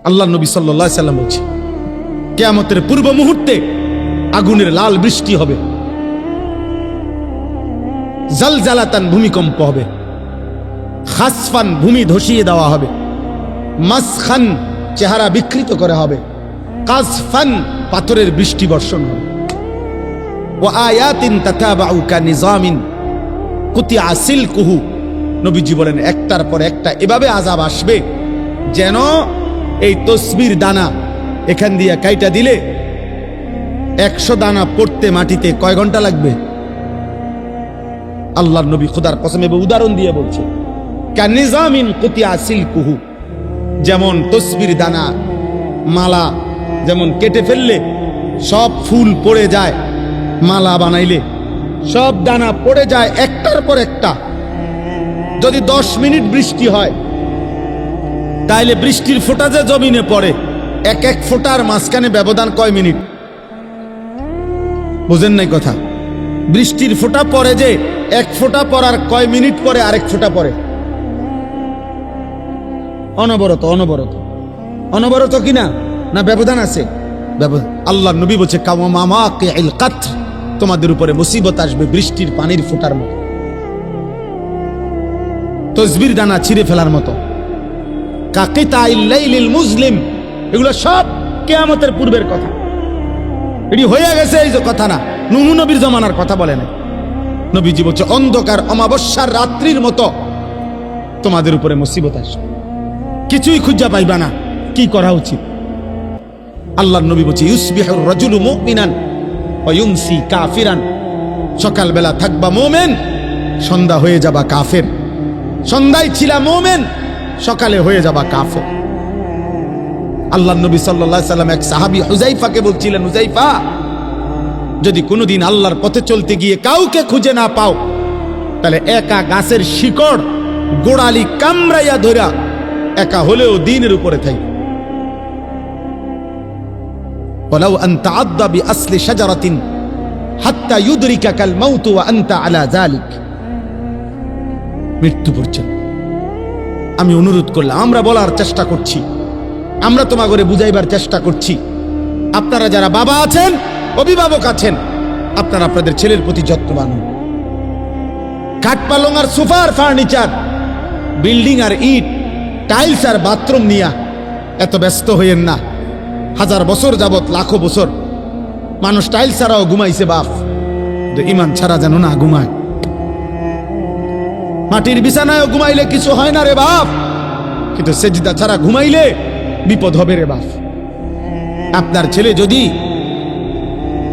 আল্লাহ নবী সাল্লাল্লাহু আলাইহি সাল্লাম বলছে, কিয়ামতের পূর্ব মুহূর্তে আগুনের লাল বৃষ্টি হবে, জালজালাতান ভূমিকম্প হবে, খাসফান ভূমি ধসিয়ে দেওয়া হবে, মাসখান চেহারা বিকৃত করা হবে, কাসফান পাথরের বৃষ্টি বর্ষণ হবে, ওয়া আয়াতিন তাতাবাউ কানিজামিন কুতিয়া সিলকুহু। নবীজি বলেন একটার পর একটা এভাবে আযাব আসবে যেন এই তসবির দানা এখান দিয়ে কাইটা দিলে 100 দানা পড়তে মাটিতে কয় ঘন্টা লাগবে? আল্লাহর নবী খোদার কসম এবং উদাহরণ দিয়ে বলছে, কানিজামিন কুতিয়া সিলকুহু, যেমন তসবির দানা মালা যেমন কেটে ফেললে সব ফুল পড়ে যায়, মালা বানাইলে সব দানা পড়ে যায় একটার পর একটা। যদি 10 মিনিট বৃষ্টি হয় তাইলে বৃষ্টির ফোঁটা যে জমিনে পড়ে এক এক ফোঁটার মাঝখানে ব্যবধান কয় মিনিট? বুঝেন নাই কথা? বৃষ্টির ফোঁটা পড়ে যে এক ফোঁটা পড়ার কয় মিনিট পরে আরেক ফোঁটা পড়ে? অনবরত অনবরত অনবরত কিনা না ব্যবধান আছে? ব্যবধান। আল্লাহ নবী বলছে কাওয়ামামাকিল কাতর, তোমাদের উপরে মুসিবত আসবে বৃষ্টির পানির ফোঁটার মতো, তসবির দানা ছিঁড়ে ফেলার মতো, কাকিতাইল লাইলিল মুজলিম। এগুলো সব কিয়ামতের পূর্বের কথা, এটি হয়ে গেছে এই যে কথা না, নূহ নবীর জমানার কথা বলে না। নবীজি বলছে অন্ধকার অমাবস্যার রাত্রির মতো তোমাদের উপরে মুসিবত আসবে, কিছুই খুঁজা পাইবা না, কি করা উচিত? আল্লাহর নবী বলছে ইউসবিহুর রাজুলু মুমিনান ওয়া ইউমসি কাফিরান, সকালবেলা থাকবা মুমিন, সন্ধ্যা হয়ে যাবা কাফের, সন্ধ্যায় ছিলা মুমিন, সকালে হয়ে যাবা কাফের। আল্লাহর নবী সাল্লাল্লাহু আলাইহি সাল্লাম এক সাহাবী হুযাইফাকে বলছিলেন, হুযাইফা, যদি কোনোদিন আল্লাহর পথে চলতে গিয়ে কাউকে খুঁজে না পাও তাহলে একা গাছের শিকড় গোড়ালি কামড়াইয়া ধরা একা হলেও দ্বীনের উপরে থাকবে। ওয়ালাউ আন তাআদ্দা বিআসলি শাজারাতিন হাত্তা ইউদরিকাকাল মাউত ওয়া আনতা আলা যালিক, মৃত্যু পর্যন্ত। আমি অনুরোধ করলাম, আমরা বলার চেষ্টা করছি, আমরা তোমাকে বুঝাইবার চেষ্টা করছি। আপনারা যারা বাবা আছেন, অভিভাবক আছেন, আপনারা আপনাদের ছেলের প্রতি যত্নবান হন। খাট পালং আর সোফার ফার্নিচার, বিল্ডিং আর ইট, টাইলস আর বাথরুম নিয়া এত ব্যস্ত হইয়েন না। 1000 বছর যাবত, লাখো বছর মানুষ টাইলস ছাড়াও ঘুমাইছে বাপ, ইমান ছাড়া যেন না ঘুমায়। মাটির বিছানায় ঘুমাইলে কিছু হয় না রে বাপ, কিন্তু সেজদা ছাড়া ঘুমাইলে বিপদ হবে রে বাপ। আপনার ছেলে যদি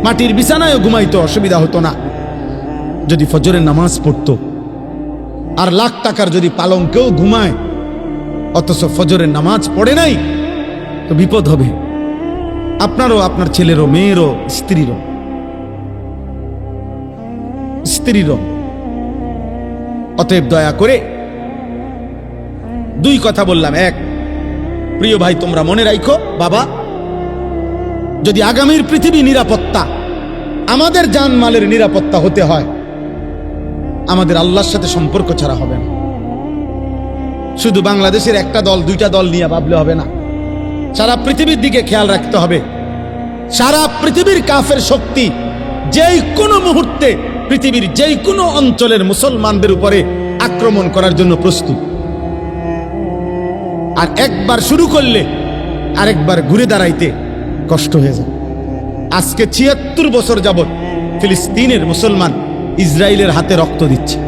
মাটির বিছানায় ঘুমাইতো অসুবিধা হতো না, যদি ফজরের নামাজ পড়তো। আর লাখ টাকার যদি পালঙ্কেও ঘুমায় অথচ ফজরের নামাজ পড়ে নাই, তো বিপদ হবে আপনারও, আপনার ছেলেরও, মেয়েরও, স্ত্রীরও। অতএব দয়া করে 2 কথা বললাম। এক, প্রিয় ভাই, তোমরা মনে রাখো, বাবা, যদি আগামীর পৃথিবী নিরাপত্তা, আমাদের জানমালের নিরাপত্তা হতে হয়, আমাদের আল্লাহর সাথে সম্পর্ক ছাড়া হবে না। শুধু বাংলাদেশের একটা দল, 2টা দল নিয়ে ভাবলে হবে না, সারা পৃথিবীর দিকে খেয়াল রাখতে হবে। সারা পৃথিবীর কাফের শক্তি যেই কোনো মুহূর্তে পৃথিবীর যেই কোনো অঞ্চলের মুসলমানদের উপরে আক্রমণ করার জন্য প্রস্তুত। আর একবার শুরু করলে আরেকবার ঘুরে দাঁড়াইতে কষ্ট হয়ে যায়। আজকে ৭৬ বছর যাবত ফিলিস্তিনের মুসলমান ইসরায়েলের হাতে রক্ত দিচ্ছে,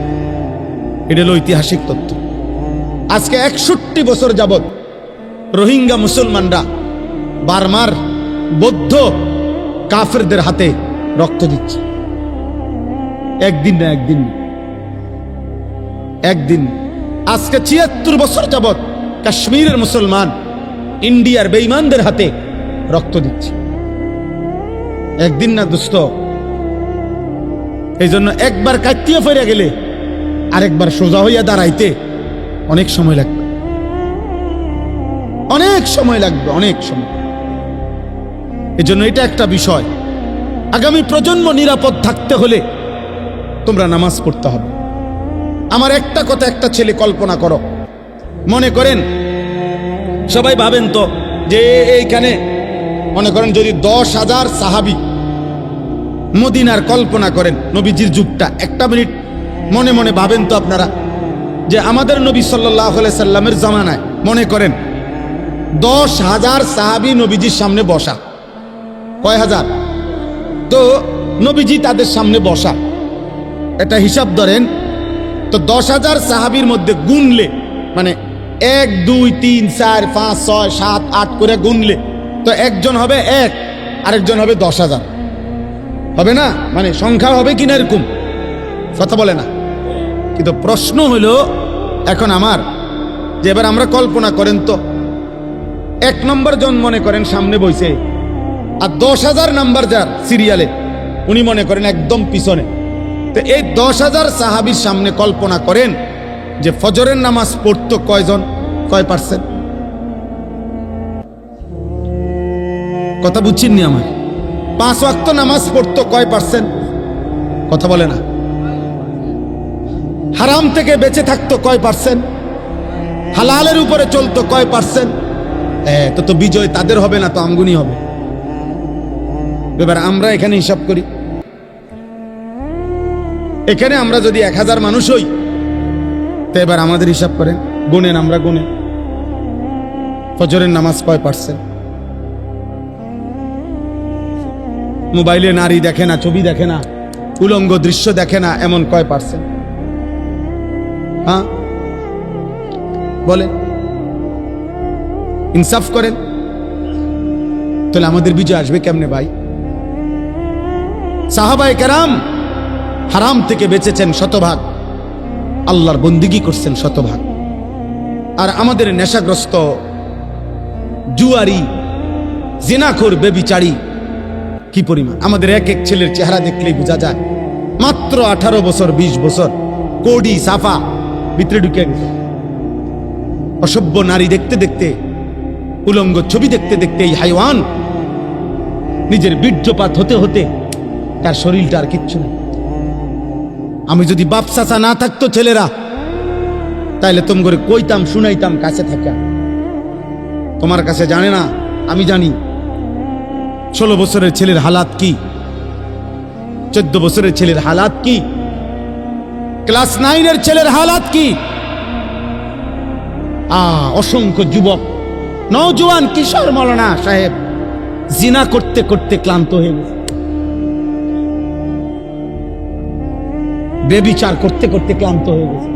এটা হলো ঐতিহাসিক তথ্য। আজকে ৬১ বছর যাবত রোহিঙ্গা মুসলমানরা বার্মার বৌদ্ধ কাফেরদের হাতে রক্ত দিচ্ছে। একদিন না একদিন। আজকে ৭৬ বছর যাবত কাশ্মীরের মুসলমান ইন্ডিয়ার বেঈমানদের হাতে রক্ত দিচ্ছে। একদিন না দোস্ত। এই জন্য একবার কাটিয়ে ফিরে গেলে আরেকবার সোজা হইয়া দাঁড়াইতে অনেক সময় লাগবে, অনেক সময়। এই জন্য এটা একটা বিষয়। আগামী প্রজন্ম নিরাপদ থাকতে হলে তোমরা নামাজ পড়তে হবে। আমার একটা কথা, একটা ছেলে কল্পনা করো, মনে করেন সবাই ভাবেন তো যে এইখানে মনে করেন যদি 10,000 সাহাবী মদিনার কল্পনা করেন নবীজির যুগটা, একটা মিনিট মনে মনে ভাবেন তো আপনারা যে আমাদের নবী সাল্লাল্লাহু আলাইহি সাল্লামের জামানায় মনে করেন 10,000 সাহাবী নবীজির সামনে বসা, কয় হাজার? তো নবীজি তাদের সামনে বসা, এটা হিসাব ধরেন তো 10,000 সাহাবীর মধ্যে গুনলে মানে 1 2 3 4 5 6 7 8 করে গুনলে তো একজন হবে 1, আরেকজন হবে 10,000, হবে না? মানে সংখ্যা হবে কিনা এরকম কথা বলে না। কিন্তু প্রশ্ন হলো এখন আমার যে এবার আমরা কল্পনা করেন তো 1 নম্বর জন মনে করেন সামনে বইছে আর 10,000 নাম্বার যার সিরিয়ালে উনি মনে করেন একদম পিছনে। তো এই 10,000 সাহাবীর সামনে কল্পনা করেন যে ফজরের নামাজ পড়তো কয়জন, কয় পার্সেন্ট? কথা বুঝছেন নি আমার? 5 ওয়াক্ত নামাজ পড়তো কয় পার্সেন্ট? কথা বলে না। হারাম থেকে বেঁচে থাকতো কয় পার্সেন্ট? হালালের উপরে চলতো কয় পার্সেন্ট? তো বিজয় তাদের হবে না, তো আমগুনি হবে। এবার আমরা এখানে হিসাব করি, এখানে আমরা যদি 1000 মানুষ হই তো এবার আমাদের হিসাব করেন, গুনেন, আমরা গুনেন ফজরের নামাজ কয় পার্সেন্ট? মোবাইলে নারী দেখে না, ছবি দেখে না, উলঙ্গ দৃশ্য দেখে না, এমন কয় পার্সেন্ট? হ্যাঁ বলে, ইনসাফ করেন। তাহলে আমাদের বিজয় আসবে কেমনে ভাই? সাহাবায়ে কেরাম হারাম থেকে বেঁচেছেন শতভাগ, আল্লাহর বন্দিগি করছেন শতভাগ। আর আমাদের নেশাগ্রস্ত জুয়ারি জিনাখোর বেবিচারী কি পরিমাণ! আমাদের এক এক ছেলের চেহারা দেখলেই বোঝা যায় মাত্র 18 বছর 20 বছর, কোডি সাফা ভিতরে ঢুকে গেছে। অসভ্য নারী দেখতে দেখতে, উলঙ্গ ছবি দেখতে দেখতে এই হাইওয়ান নিজের বীর্যপাত হতে হতে তার শরীরটা আর কিচ্ছু নেই। আমি যদি বাপ চাচা না থাকতো ছেলেরা, তাইলে তোম করে কইতাম, শুনাইতাম কাছে থাকা। তোমার কাছে জানে না, আমি জানি 16 বছরের ছেলের হালাত কি, 14 বছরের ছেলের হালাত কি, ক্লাস 9 ছেলের হালাত কি। অসংখ্য যুবক নওজোয়ান কিশোর মৌলানা সাহেব জিনা করতে করতে ক্লান্ত হয়ে গেছে, বেবিচার করতে করতে ক্লান্ত হয়ে গেছে।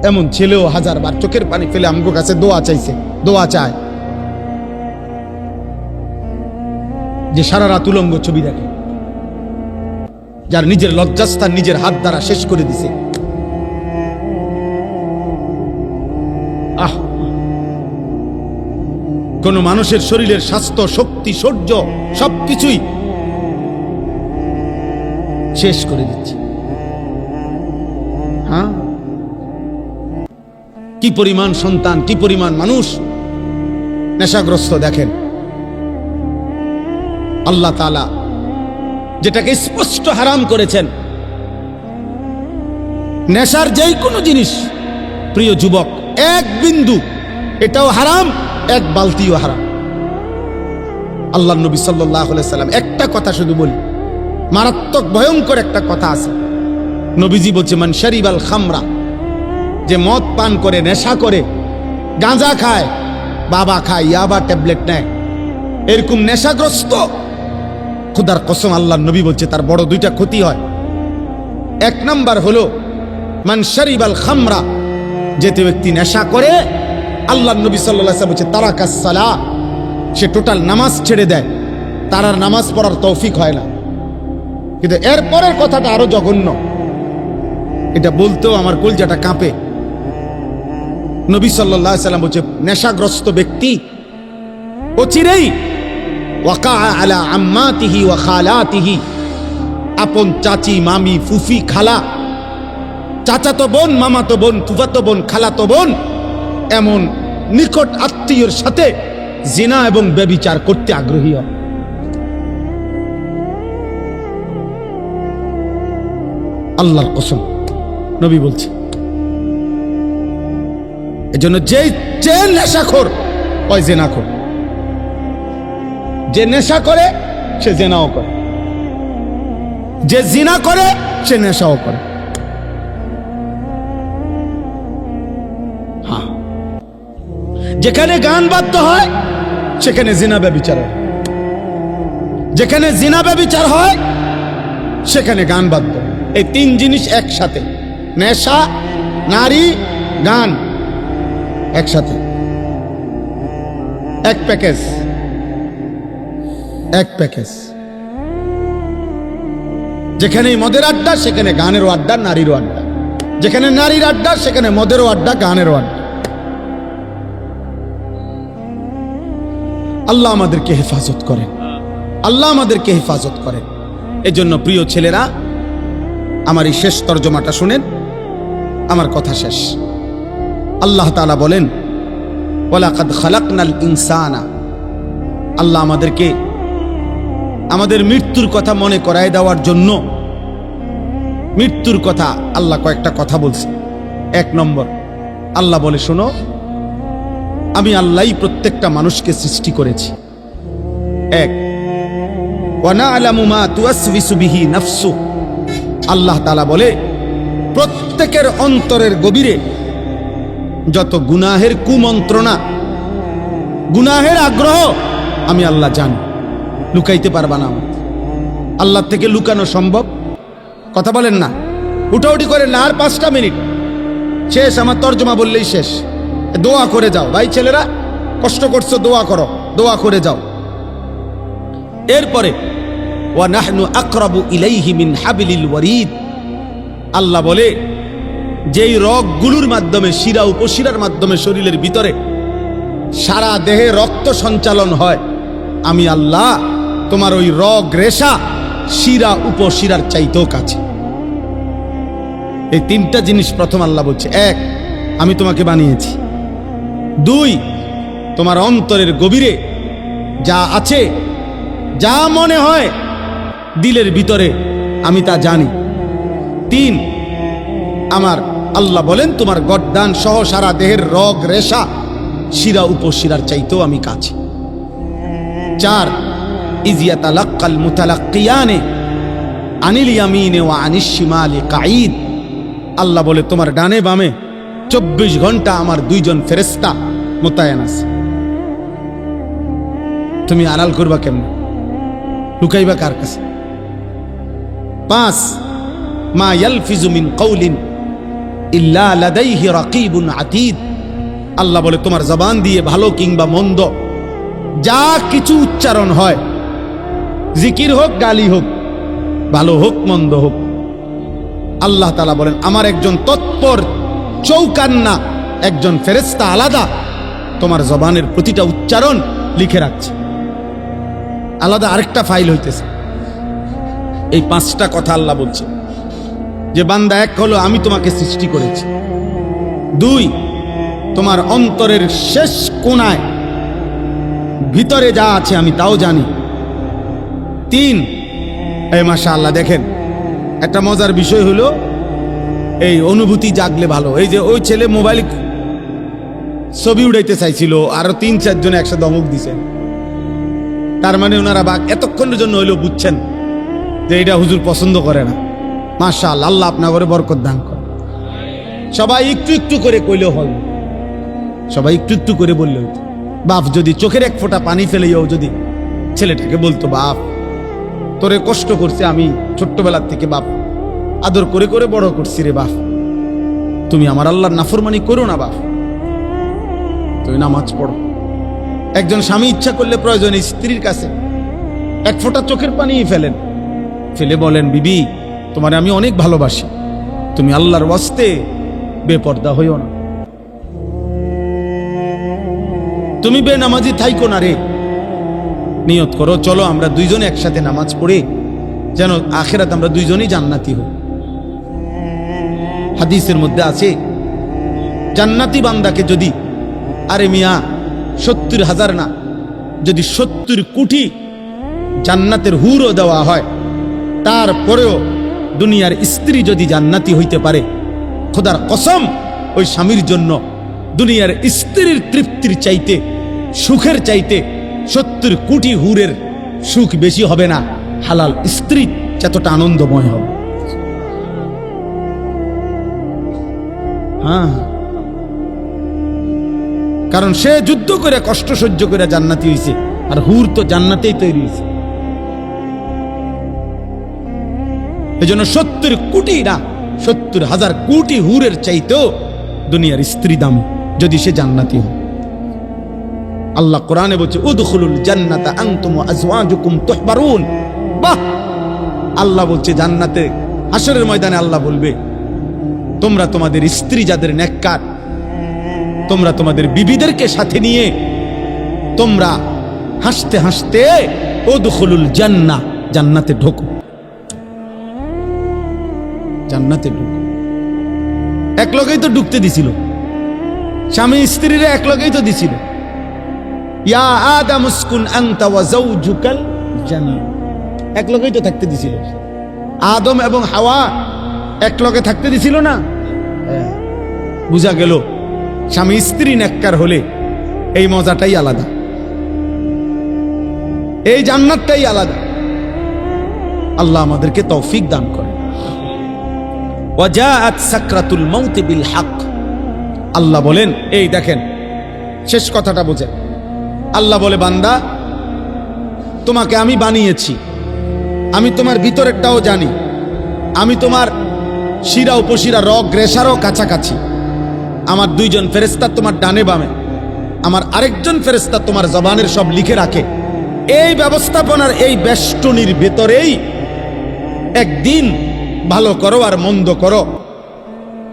এমন ছেলেও 1000 বার চোখের পানি ফেলে আমগো কাছে দোয়া চাইছে, দোয়া চায় যে সারা রাত উলঙ্গ ছবি দেখে, যার নিজের লজ্জাস্থান নিজের হাত দ্বারা শেষ করে দিছে। কোন মানুষের শরীরের স্বাস্থ্য, শক্তি, শৌর্য সবকিছুই শেষ করে দিচ্ছে। হ্যাঁ, কি পরিমাণ সন্তান, কি পরিমাণ মানুষ নেশাগ্রস্ত দেখেন। আল্লাহ তাআলা যেটাকে স্পষ্ট হারাম করেছেন, নেশার যেই কোনো জিনিস প্রিয় যুবক, 1 বিন্দু এটাও হারাম, 1 বালতিও হারাম। আল্লাহর নবী সাল্লাল্লাহু আলাইহি সাল্লাম একটা কথা শুধু বলি, মারাত্মক ভয়ঙ্কর একটা কথা আছে। নবীজি বলছে, মান শারিবাল খামরা, যে মদ পান করে, নেশা করে, গাঁজা খায়, বাবা খায়, ইয়াবা ট্যাবলেট নেয়, এরকম নেশাগ্রস্ত, খোদার কসম আল্লাহর নবী বলছে তার বড় 2টা ক্ষতি হয়। 1 নাম্বার হলো মান শারিবাল খামরা, যেতে ব্যক্তি নেশা করে, আল্লাহর নবী সাল্লাল্লাহু আলাইহি ওয়াসাল্লাম বলছে তারাকাস সালাহ, সে টোটাল নামাজ ছেড়ে দেয়, তার আর নামাজ পড়ার তৌফিক হয় না। কিন্তু এর পরের কথাটা আরো জঘন্য, এটা বলতেও আমার কলজাটা কাঁপে। নবী সাল্লাল্লাহু আলাইহি ওয়াসাল্লাম বলছে নেশাগ্রস্ত ব্যক্তি অচিরেই ওয়াকা আলা আম্মাতিহি ওয়া খালাতিহি, আপন চাচি, মামি, ফুফি, খালা, চাচাতো বোন, মামাতো বোন, ফুফাতো বোন, খালাতো বোন, এমন নিকট আত্মীয়ের সাথে জিনা এবং ব্যভিচার করতে আগ্রহী হয়। আল্লাহর কসম নবী বলছে। এজন্য যে নেশাখোর ওই জেনা করে। যে নেশা করে সে জেনাও করে, যে জিনা করে সে নেশাও করে। হ্যাঁ, যেখানে গান বাদ্য হয় সেখানে জিনা ব্যভিচার হয়, যেখানে জিনা ব্যভিচার হয় সেখানে গান বাদ্য। এই তিন জিনিস একসাথে, নেশা, নারী, গান একসাথে, এক প্যাকেজ, এক প্যাকেজ। যেখানে মদের আড্ডা সেখানে গানেরও আড্ডা, নারীরও আড্ডা। যেখানে নারীর আড্ডা সেখানে মদেরও আড্ডা, গানেরও আড্ডা। আল্লাহ আমাদেরকে হেফাজত করেন, আল্লাহ আমাদেরকে হেফাজত করেন। এজন্য প্রিয় ছেলেরা, আমার এই শেষ তর্জমাটা শুনেন, আমার কথা শেষ। আল্লাহ তাআলা বলেন, ওয়ালাকাদ খালাকনাল ইনসানা, আল্লাহ আমাদেরকে আমাদের মৃত্যুর কথা মনে করায় দেওয়ার জন্য, মৃত্যুর কথা আল্লাহ কয়েকটা কথা বলছে। এক নম্বর, আল্লাহ বলে, শোনো, আমি আল্লাহই প্রত্যেকটা মানুষকে সৃষ্টি করেছি। এক, ওয়া না'লামু মা তুওয়াসবিসু বিহি নাফসু, আল্লাহ তাআলা বলে, প্রত্যেকের অন্তরের গভীরে যত গুনাহের কুমন্ত্রণা, গুনাহের আগ্রহ আমি আল্লাহ জানি। লুকাইতে পারবা না আমার আল্লাহ থেকে, লুকানো সম্ভব? কথা বলেন না, উঠাউঠি করেন না। আর 5টা মিনিট শেষ, আমার তর্জমা বললেই শেষ। দোয়া করে যাও ভাই, ছেলেরা কষ্ট করছো, দোয়া করো, দোয়া করে যাও। এরপরে ওয়া নাহনু আকরাবু ইলাইহি মিন হাবিলিল ওয়ারিদ, আল্লাহ বলে, যেই রগগুলোর মাধ্যমে, শিরা উপশিরার মাধ্যমে শরীরের ভিতরে সারা দেহে রক্ত সঞ্চালন হয়, আমি আল্লাহ তোমার ওই রগ রেশা শিরা উপশিরার চাইতেও কাছে। এই 3টা জিনিস প্রথম আল্লাহ বলছে। 1, আমি তোমাকে বানিয়েছি। 2, তোমার অন্তরের গভীরে যা আছে, যা মনে হয় দিলের ভিতরে, আমি তা জানি। 3, আমার আল্লাহ বলেন, তোমার গর্দান সহ সারা দেহের রগ রেশা শিরা উপশিরার চাইতেও আমি কাছে। 4, ইয ইয়াতালাক্কাল মুতালাক্কিয়ানে আনিল ইয়ামিনে ওয়া আনিশ শিমালি কাঈদ, আল্লাহ বলে, তোমার ডানে বামে 24 ঘন্টা আমার 2 জন ফেরেশতা মোতায়েন আছে। তুমি আড়াল করবা কেমনে? লুকাইবা কার কাছে? 5, মা ইয়ালফিজু মিন কাউলিন ইল্লা লাদাইহি রাকিবুন আতীদ, আল্লাহ বলে, তোমার জবান দিয়ে ভালো কিংবা মন্দ যা কিছু উচ্চারণ হয়, জিকির হোক, গালি হোক, ভালো হোক, মন্দ হোক, আল্লাহ তাআলা বলেন, আমার একজন তৎপর চৌকান্না, একজন ফেরেশতা আলাদা তোমার জবানের প্রতিটা উচ্চারণ লিখে রাখছে। আলাদা আরেকটা ফাইল হইতেছে। এই 5টা কথা আল্লাহ বলছে যে, বান্দা, 1 হলো আমি তোমাকে সৃষ্টি করেছি। 2, তোমার অন্তরের শেষ কোণায় ভিতরে যা আছে আমি তাও জানি। 3, এই মাশাআল্লাহ, দেখেন একটা মজার বিষয় হলো, এই অনুভূতি জাগলে ভালো। এই যে ওই ছেলে মোবাইল ছবি উড়াইতে চাইছিল, আরো 3-4 জন একসাথে ধমক দিছে। তার মানে ওনারা এতক্ষণের জন্য হইলো বুঝছেন যে এটা হুজুর পছন্দ করে না। মাশাআল্লাহ, আল্লাহ আপনার ঘরে বরকত দান করে। সবাই একটু একটু করে কইলেও হবে, সবাই একটু একটু করে বললে হইতো। বাপ যদি চোখের 1 ফোঁটা পানি ফেলেও যদি ছেলেটাকে বলতো, বাপ তোরে কষ্ট করছে আমি ছোট্টবেলার থেকে, বাপ আদর করে করে বড় করছি রে বাপ, তুমি আমার আল্লাহর নাফরমানি করো না বাপ, তুমি নামাজ পড়ো। একজন স্বামী ইচ্ছা করলে প্রয়োজনে স্ত্রীর কাছে 1 ফোঁটা চোখের পানি ফেলেন, ফেলে বলেন, বিবি তোমারে আমি অনেক ভালোবাসি, তুমি আল্লাহর ওয়াস্তে বেপর্দা হইও না, তুমি বেনামাজি থাইকো না রে, নিয়ত করো, চলো আমরা 2 জনে একসাথে নামাজ পড়ে যেন আখিরাত আমরা 2 জনই জান্নাতি হই। হাদিসের মধ্যে আছে, জান্নাতি বান্দাকে যদি, আরে মিয়া 70,000 না, যদি 70 কোটি জান্নাতের হুরও দেওয়া হয়, তারপরেও দুনিয়ার স্ত্রী যদি জান্নাতি হইতে পারে, খোদার কসম ওই স্বামীর জন্য দুনিয়ার স্ত্রীর তৃপ্তির চাইতে সুখের চাইতে 70 কোটি হুরের সুখ বেশি হবে না। হালাল স্ত্রী যতটা আনন্দময় হবে। হ্যাঁ, কারণ সে যুদ্ধ করে কষ্ট সহ্য করে জান্নাতি হয়েছে, আর হুর তো জান্নাতেই তৈরি হয়েছে। এজন্য 70 কোটি না, 70,000 কোটি হুরের চাইতেও দুনিয়ার স্ত্রী দাম, যদি সে জান্নাতি হয়। আল্লাহ কোরআনে বলছে উদখুলুল জান্নাতা আনতুম ওয়া আজওয়াজুকুম তুহবারুন। বাহ, আল্লাহ বলছে জান্নাতে হাশরের ময়দানে আল্লাহ বলবে তোমরা তোমাদের স্ত্রী যাদের নেককার, তোমরা তোমাদের বিবিদেরকে সাথে নিয়ে তোমরা হাসতে হাসতে উদখুলুল জান্নাহ, জান্নাতে ঢোকো, জান্নাতে ঢোকো। এক লগেই তো ঢুকতে দিছিল, স্বামী স্ত্রীরা এক লগেই তো দিছিল। ইয়া আদম উসকুন আনতা ওয়া যাওজুকাল জান্নাহ, এক লগেই তো থাকতে দিছিল। আদম এবং হাওয়া এক লগে থাকতে দিছিল না? বুঝা গেল স্বামী স্ত্রী নেককার হলে এই মজাটাই আলাদা, এই জান্নাতটাই আলাদা। আল্লাহ আমাদেরকে তৌফিক দান করে। ওয়াজাআত সাকরাতুল মাউত বিল হক। আল্লাহ বলেন, এই দেখেন শেষ কথাটা বোঝেন। আল্লাহ বলে বান্দা তোমাকে আমি বানিয়েছি, আমি তোমার ভিতরেরটাও জানি, আমি তোমার শিরা উপশিরা রগ রেশারও কাছাকাছি। আমার 2 জন ফেরেশতা তোমার ডানে বামে, আমার আরেকজন ফেরেশতা তোমার জবানের সব লিখে রাখে। এই ব্যবস্থাপনার এই বেষ্টনীর ভেতরেই একদিন ভালো করো আর মন্দ করো,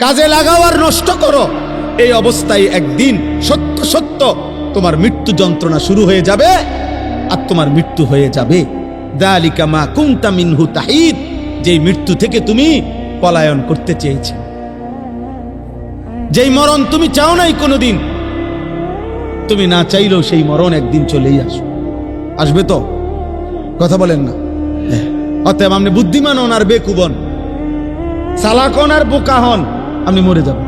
কাজে লাগাও আর নষ্ট করো, এই অবস্থায় একদিন সত্য সত্য তোমার মৃত্যু যন্ত্রণা শুরু হয়ে যাবে আর তোমার মৃত্যু হয়ে যাবে। যালিকা মা কুনতা মিনহু তাহিদ, যেই মৃত্যু থেকে তুমি পলায়ন করতে চেয়েছে, যেই মরণ তুমি চাও নাই কোনোদিন, তুমি না চাইলেও সেই মরণ একদিন চলেই আসবে। তো কথা বলেন না? অতএব আপনি বুদ্ধিমান হন আর বেকুব হন, চালাক হন আর বোকা হন, আপনি মরে যাবেন।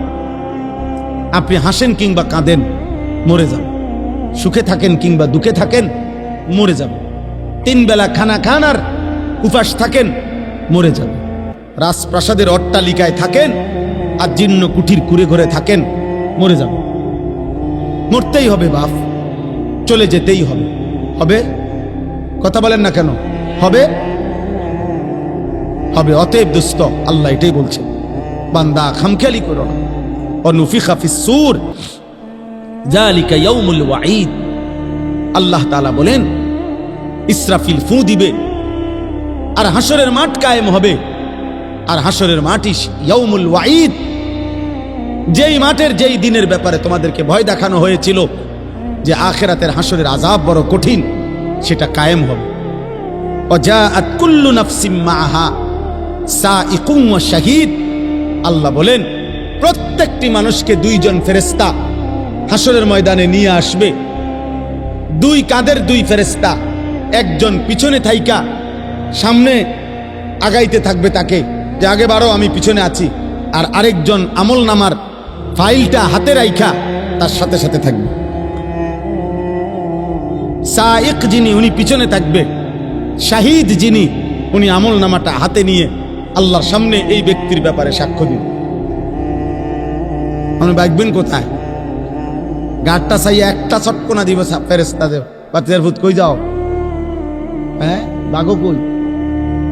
আপনি হাসেন কিংবা কাঁদেন, মরে যাবেন। সুখে থাকেন কিংবা দুঃখে থাকেন, মরে যাবেন। 3 বেলা খানা খান আর উপাস থাকেন, মরে যাবেন। রাজপ্রাসাদের অট্টালিকায় থাকেন আর জীর্ণ কুঠির কুড়ে ঘরে থাকেন, মরে যাবেন। মরতেই হবে বাপ, চলে যেতেই হবে। হবে? কথা বলেন না কেন? হবে হবে। অতএব দোস্ত, আল্লাহ এটাই বলছেন, বান্দা খামখেয়ালি করো না। অনুফিখা ফিস সূর যালিকা ইয়াউমুল ওয়াঈদ। আল্লাহ তাআলা বলেন ইসরাফিল ফু দিবে আর হাসরের মাঠ কায়েম হবে। আর হাসরের মাঠই ইয়াউমুল ওয়াঈদ, যেই মাঠের যেই দিনের ব্যাপারে তোমাদেরকে ভয় দেখানো হয়েছিল যে আখিরাতের হাসরের আযাব বড় কঠিন, সেটা কায়েম হবে। ওয়াজাআত কুল্লু নাফসিম মাআহা সাইকুম ওয়া শাহীদ। আল্লাহ বলেন প্রত্যেকটি মানুষকে 2 জন ফেরেশতা হাসরের ময়দানে নিয়ে আসবে। 2 কাঁধের 2 ফেরেশতা, একজন পিছনে থাইকা সামনে আগাইতে থাকবে তাকে, যে আগে বাড়ো আমি পিছনে আছি, আর আরেকজন আমল নামার ফাইলটা হাতে রাইখা তার সাথে সাথে থাকবে। সাইক যিনি, উনি পিছনে থাকবে। শাহিদ যিনি, উনি আমল নামাটা হাতে নিয়ে আল্লাহর সামনে এই ব্যক্তির ব্যাপারে সাক্ষ্য দিন। আপনি বাইকবেন কোথায়? গাড়টা চাইয়া একটা চটকোনা দিব ফেরেশতা দেব, বাচ্চার ভূত কই যাও? হ্যাঁ, বাঘও কই?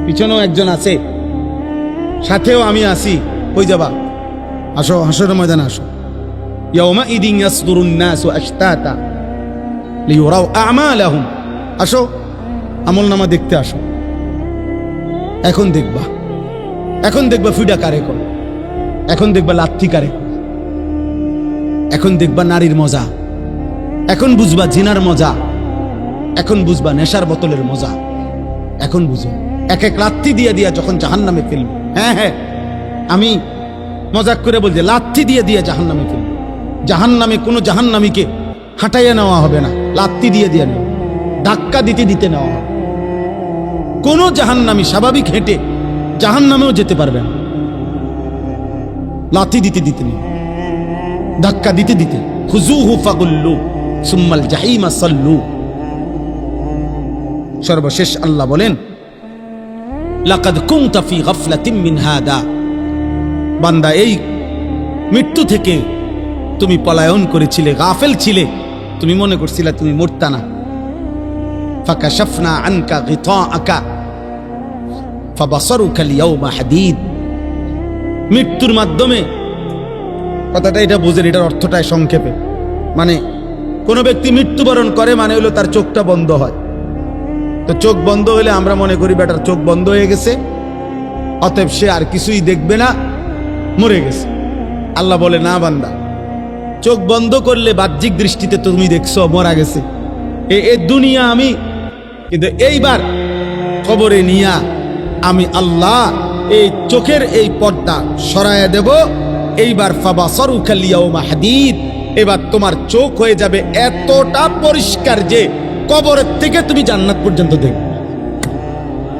পিছনেও একজন আছে, সাথেও আমি আছি, কই যাবা? আসো, হাসরের ময়দানে আসো। ইয়াউমা ইদিন ইয়াসদুরুন নাসু আশতাতা লিইউরাউ আমালাহুম। আসো, আমলনামা দেখতে আসো। এখন দেখবা, এখন দেখবা ফিডা কারে কর, এখন দেখবা লাথি কারে কর, এখন দেখবা নারীর মজা, এখন বুঝবা জিনার মজা, এখন বুঝবা নেশার বোতলের মজা, এখন বুঝো। এক এক লাথি দিয়ে দিয়া যখন জাহান্নামে ফেলবে, হ্যাঁ হ্যাঁ আমি মজাক করে বলছি, লাথি দিয়ে দিয়ে জাহান্নামে ফেলবে। জাহান্নামে কোনো জাহান্নামীকে হাঁটাইয়া নেওয়া হবে না, লাথি দিয়ে দিয়ে নেওয়া, ধাক্কা দিতে দিতে নেওয়া হবে। কোনো জাহান্নামী স্বাভাবিক হেঁটে জাহান্নামেও যেতে পারবে না, লাথি দিতে দিতে নেই, ধাক্কা দিতে দিতে। খুজুহু ফাগুল্লু, সুম্মাল জাহিমা সাল্লু। সর্বশেষ আল্লাহ বলেন, লাকাদ কুনতা ফি গাফলাতিন মিন হাদা, বান্দা এই মৃত্যু থেকে তুমি পলায়ন করেছিলে, গাফেল ছিলে, তুমি মনে করছিলে তুমি মরতা না। ফাকাশাফনা আনকা গিতাআকা ফাবাসারুকা আল-ইয়াওমা হাদীদ। মৃত্যুর মাধ্যমে, কথাটা এটা বুঝেন, এটার অর্থটাই সংক্ষেপে, মানে কোন ব্যক্তি মৃত্যুবরণ করে মানে হলো তার চোখটা বন্ধ হয়। তো চোখ বন্ধ হলে আমরা মনে করি বেটার চোখ বন্ধ হয়ে গেছে, অতএব সে আর কিছুই দেখবে না, মরে গেছে। আল্লাহ বলে, না বান্দা, চোখ বন্ধ করলে বাহ্যিক দৃষ্টিতে তুমি দেখছো মরা গেছে, এই দুনিয়া আমি, কিন্তু এইবার কবরে নিয়া আমি আল্লাহ এই চোখের এই পর্দা সরায়া দেব। এইবার ফাবাসারুকা আল-ইয়াওমা হাদীদ, এবার তোমার চোখ হয়ে যাবে এতটা পরিষ্কার যে কবরের থেকে তুমি জান্নাত পর্যন্ত দেখবে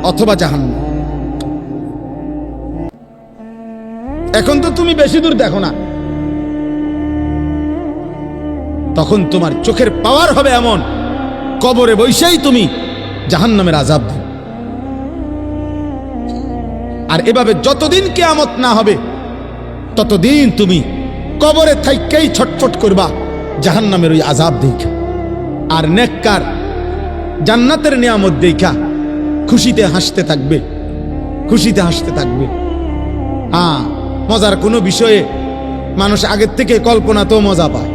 অথবা জাহান্নাম। এখন তো তুমি বেশি দূর দেখো না, তখন তোমার চোখের পাওয়ার হবে এমন, কবরে বসেই তুমি জাহান্নামের আযাব দেখবে। আর এভাবে যতদিন কিয়ামত না হবে ততদিন তুমি কবরে থাইকেই ছটফট করবা জাহান্নামের ওই আযাব দেখা। আর নেককার জান্নাতের নিয়ামত দেখা খুশিতে হাসতে থাকবে, খুশিতে হাসতে থাকবে। মজার কোনো বিষয়ে মানুষ আগের থেকে কল্পনা তো মজা পায়।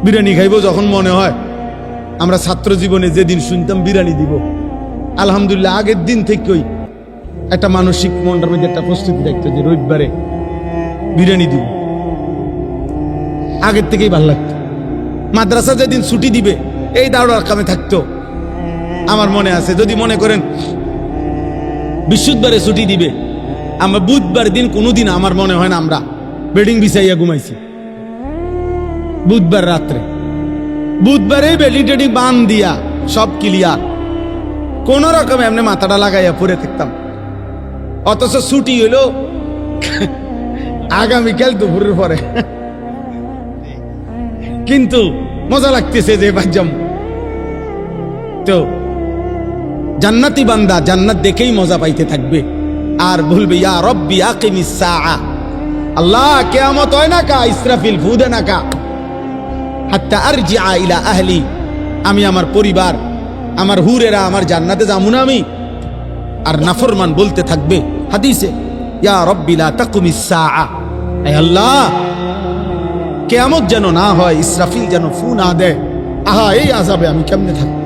বিরিয়ানি খাইব যখন মনে হয়, আমরা ছাত্র জীবনে যেদিন শুনতাম বিরিয়ানি দিব, আলহামদুলিল্লাহ আগের দিন থেকেই একটা মানসিক মনটার মধ্যে একটা প্রস্তুতি থাকতো যে রবিবারে বিরিয়ানি দিব। আগের থেকেই ভালো লাগতো। মাদ্রাসা যেদিন ছুটি দিবে এই দাঁড়ার কামে থাকতো। আমার মনে আছে, যদি মনে করেন বৃহস্পতিবারে ছুটি দিবে, আমরা বুধবার দিন কোনোদিন আমার মনে হয় না আমরা বেডিং বিছাইয়া ঘুমাইছি। বুধবার রাত্রে, বুধবারে বেডিং টেডিং বান দিয়া সব ক্লিয়ার, কোন রকম এমনি মাথাটা লাগাইয়া পড়ে থাকতাম। অথচ ছুটি হইলো আগামীকাল দুপুরের পরে, কিন্তু মজা লাগতেছে যে বাজ্জাম। তো জান্নাতি বান্দা জান্নাত দেখেই মজা পাইতে থাকবে আর বলবে, ইয়া রব্বি আকিমিস সাআ, আল্লাহ কিয়ামত হয় না কা, ইসরাফিল ফু দে না কা, হাত্তা আরজিআ ইলা আহলি, আমি আমার পরিবার, আমার হুরেরা, আমার জান্নাতে যাবো না আমি। আর নাফরমান বলতে থাকবে হাদিসে, ইয়া রব্বি লা তাকুমিস সাআ, হে আল্লাহ কিয়ামত যেন না হয়, ইসরাফিল যেন ফু না দেয়, আহা এই আযাবে আমি কেমনে থাকব।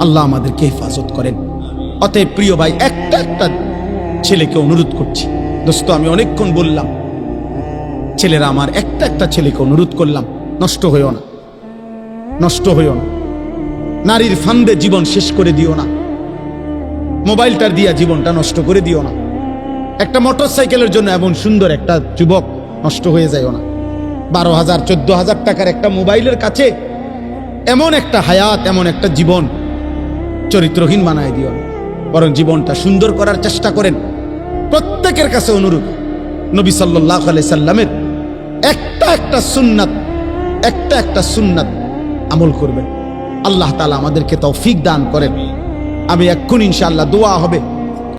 আল্লাহ আমাদেরকে হেফাজত করেন। অতএব প্রিয় ভাই, একটা একটা ছেলেকে অনুরোধ করছি, দোস্ত আমি অনেকক্ষণ বললাম, ছেলেরা আমার, একটা একটা ছেলেকে অনুরোধ করলাম, নষ্ট হইও না, নষ্ট হইও না। নারীর ফান্দে জীবন শেষ করে দিও না, মোবাইলটার দিয়া জীবনটা নষ্ট করে দিও না। একটা মোটর সাইকেলের জন্য এমন সুন্দর একটা যুবক নষ্ট হয়ে যায়ও না। 12,000 14,000 টাকার একটা মোবাইলের কাছে এমন একটা হায়াত, এমন একটা জীবন চরিত্রহীন বানায় দিও না, বরং জীবনটা সুন্দর করার চেষ্টা করেন। প্রত্যেকের কাছে অনুরোধ, নবী সাল্লাল্লাহু আলাইহি সাল্লামের একটা একটা সুন্নাত, একটা একটা সুন্নাত আমল করবেন। আল্লাহ তাআলা আমাদেরকে তৌফিক দান করেন। আমি এক্ষুনি ইনশাআল্লাহ দোয়া হবে,